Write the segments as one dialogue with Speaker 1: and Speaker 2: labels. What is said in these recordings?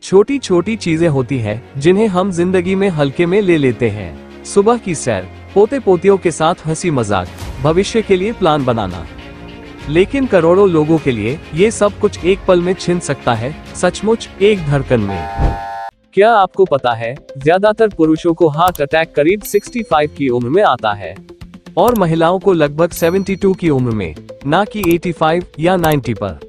Speaker 1: छोटी छोटी चीजें होती हैं जिन्हें हम जिंदगी में हल्के में ले लेते हैं। सुबह की सैर, पोते पोतियों के साथ हंसी मजाक, भविष्य के लिए प्लान बनाना। लेकिन करोड़ों लोगों के लिए ये सब कुछ एक पल में छिन सकता है, सचमुच एक धड़कन में। क्या आपको पता है, ज्यादातर पुरुषों को हार्ट अटैक करीब 65 की उम्र में आता है और महिलाओं को लगभग 72 की उम्र में, ना कि 85 या 90 पर।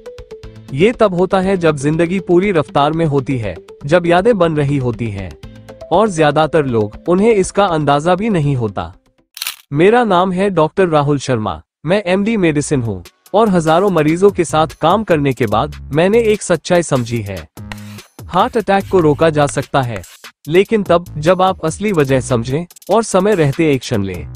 Speaker 1: ये तब होता है जब जिंदगी पूरी रफ्तार में होती है, जब यादें बन रही होती हैं और ज्यादातर लोग उन्हें इसका अंदाजा भी नहीं होता। मेरा नाम है डॉक्टर राहुल शर्मा। मैं MD मेडिसिन हूँ और हजारों मरीजों के साथ काम करने के बाद मैंने एक सच्चाई समझी है। हार्ट अटैक को रोका जा सकता है, लेकिन तब जब आप असली वजह समझें और समय रहते एक्शन लें।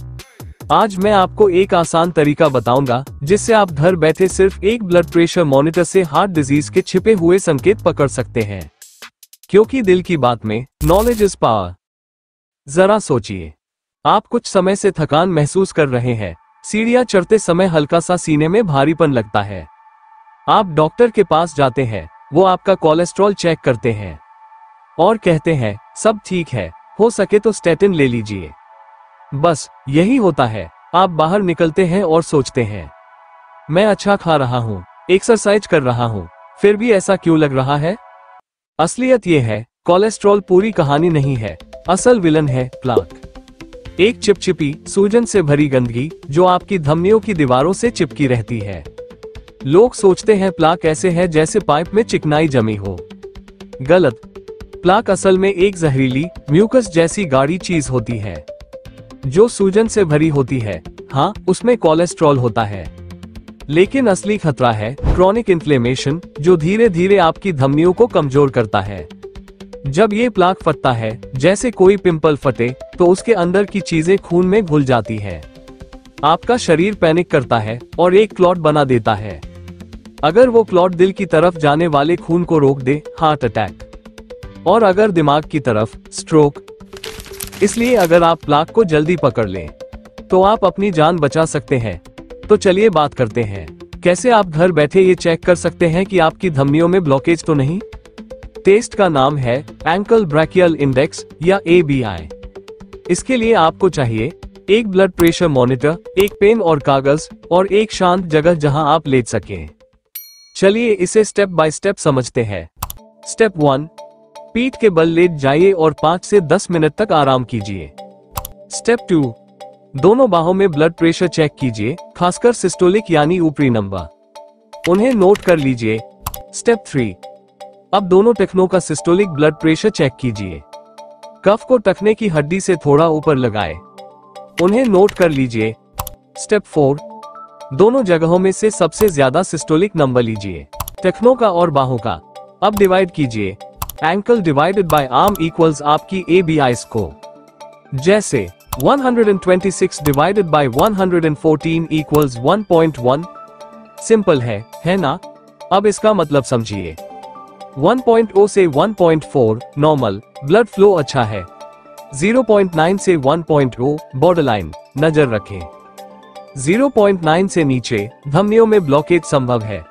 Speaker 1: आज मैं आपको एक आसान तरीका बताऊंगा जिससे आप घर बैठे सिर्फ एक ब्लड प्रेशर मॉनिटर से हार्ट डिजीज के छिपे हुए संकेत पकड़ सकते हैं, क्योंकि दिल की बात में नॉलेज इज पावर। जरा सोचिए, आप कुछ समय से थकान महसूस कर रहे हैं, सीढ़ियां चढ़ते समय हल्का सा सीने में भारीपन लगता है। आप डॉक्टर के पास जाते हैं, वो आपका कोलेस्ट्रॉल चेक करते हैं और कहते हैं सब ठीक है, हो सके तो स्टेटिन ले लीजिए। बस यही होता है। आप बाहर निकलते हैं और सोचते हैं, मैं अच्छा खा रहा हूँ, एक्सरसाइज कर रहा हूँ, फिर भी ऐसा क्यों लग रहा है? असलियत यह है, कोलेस्ट्रॉल पूरी कहानी नहीं है, असल विलन है प्लाक। एक चिपचिपी, सूजन से भरी गंदगी जो आपकी धमनियों की दीवारों से चिपकी रहती है। लोग सोचते हैं प्लाक ऐसे है जैसे पाइप में चिकनाई जमी हो। गलत। प्लाक असल में एक जहरीली, म्यूकस जैसी गाढ़ी चीज होती है जो सूजन से भरी होती है। हाँ, उसमें कोलेस्ट्रॉल होता है, लेकिन असली खतरा है क्रॉनिक इन्फ्लेमेशन, जो धीरे धीरे आपकी धमनियों को कमजोर करता है। जब ये प्लाक फटता है, जैसे कोई पिंपल फटे, तो उसके अंदर की चीजें खून में घुल जाती है। आपका शरीर पैनिक करता है और एक क्लॉट बना देता है। अगर वो क्लॉट दिल की तरफ जाने वाले खून को रोक दे, हार्ट अटैक, और अगर दिमाग की तरफ, स्ट्रोक। इसलिए अगर आप प्लाक को जल्दी पकड़ लें तो आप अपनी जान बचा सकते हैं। तो चलिए बात करते हैं, कैसे आप घर बैठे ये चेक कर सकते हैं कि आपकी धमनियों में ब्लॉकेज तो नहीं। टेस्ट का नाम है एंकल ब्रैकियल इंडेक्स या ABI। इसके लिए आपको चाहिए एक ब्लड प्रेशर मॉनिटर, एक पेन और कागज और एक शांत जगह जहां आप लेट सकें। चलिए इसे स्टेप बाय स्टेप समझते हैं। स्टेप 1, पीठ के बल लेट जाइए और 5 से 10 मिनट तक आराम कीजिए। स्टेप 2, दोनों बाहों में ब्लड प्रेशर चेक कीजिए, खासकर सिस्टोलिक यानी ऊपरी नंबर। उन्हें नोट कर लीजिए। स्टेप 3, अब दोनों टखनों का सिस्टोलिक ब्लड प्रेशर चेक कीजिए। कफ को टखने की हड्डी से थोड़ा ऊपर लगाएं, उन्हें नोट कर लीजिए। स्टेप 4, दोनों जगहों में से सबसे ज्यादा सिस्टोलिक नंबर लीजिए, टखनों का और बाहों का। अब डिवाइड कीजिए, ankle divided by arm equals आपकी ABI स्कोर। जैसे 126 डिवाइडेड बाय 114 इक्वल्स 1.1। सिंपल है ना? अब इसका मतलब समझिए। 1.0 से 1.4 नॉर्मल, ब्लड फ्लो अच्छा है। 0.9 से 1.0 बॉर्डरलाइन, नजर रखें। 0.9 से नीचे धमनियों में ब्लॉकेज संभव है।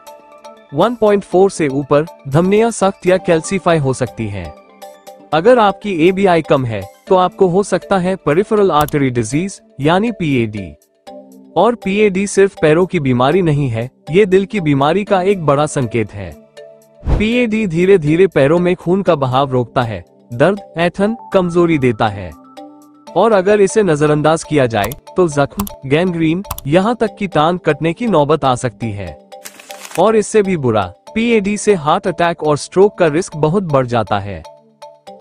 Speaker 1: 1.4 से ऊपर धमनियां सख्त या कैल्सीफाई हो सकती हैं। अगर आपकी ABI कम है तो आपको हो सकता है पेरिफेरल आर्टरी डिजीज यानी PAD। और PAD सिर्फ पैरों की बीमारी नहीं है, ये दिल की बीमारी का एक बड़ा संकेत है। PAD धीरे धीरे पैरों में खून का बहाव रोकता है, दर्द, ऐंठन, कमजोरी देता है। और अगर इसे नजरअंदाज किया जाए तो जख्म, गैंग्रीन, यहाँ तक कि टांग कटने की नौबत आ सकती है। और इससे भी बुरा, PAD से हार्ट अटैक और स्ट्रोक का रिस्क बहुत बढ़ जाता है।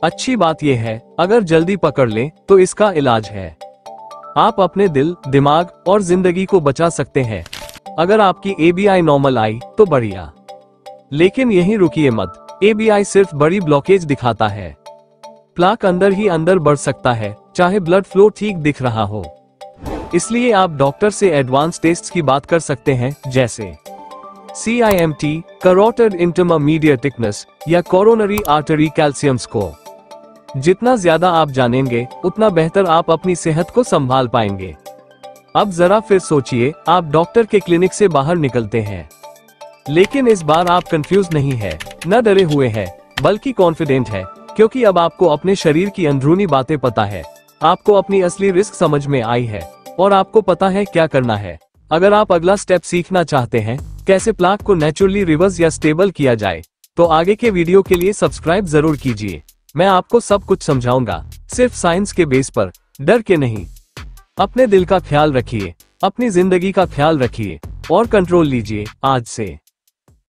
Speaker 1: अच्छी बात यह है, अगर जल्दी पकड़ लें तो इसका इलाज है। आप अपने दिल, दिमाग और जिंदगी को बचा सकते हैं। अगर आपकी ABI नॉर्मल आई तो बढ़िया, लेकिन यहीं रुकिए मत। ABI सिर्फ बड़ी ब्लॉकेज दिखाता है, प्लाक अंदर ही अंदर बढ़ सकता है, चाहे ब्लड फ्लो ठीक दिख रहा हो। इसलिए आप डॉक्टर से एडवांस टेस्ट्स की बात कर सकते हैं, जैसे CIMT, कैरोटिड इंटरमीडिएट थिकनेस, या कोरोनरी आर्टरी कैल्शियम स्कोर। जितना ज्यादा आप जानेंगे, उतना बेहतर आप अपनी सेहत को संभाल पाएंगे। अब जरा फिर सोचिए, आप डॉक्टर के क्लिनिक से बाहर निकलते हैं, लेकिन इस बार आप कंफ्यूज नहीं है, न डरे हुए हैं, बल्कि कॉन्फिडेंट है, क्योंकि अब आपको अपने शरीर की अंदरूनी बातें पता है। आपको अपनी असली रिस्क समझ में आई है और आपको पता है क्या करना है। अगर आप अगला स्टेप सीखना चाहते हैं, कैसे प्लाक को नेचुरली रिवर्स या स्टेबल किया जाए, तो आगे के वीडियो के लिए सब्सक्राइब जरूर कीजिए। मैं आपको सब कुछ समझाऊंगा, सिर्फ साइंस के बेस पर, डर के नहीं। अपने दिल का ख्याल रखिए, अपनी जिंदगी का ख्याल रखिए और कंट्रोल लीजिए आज से।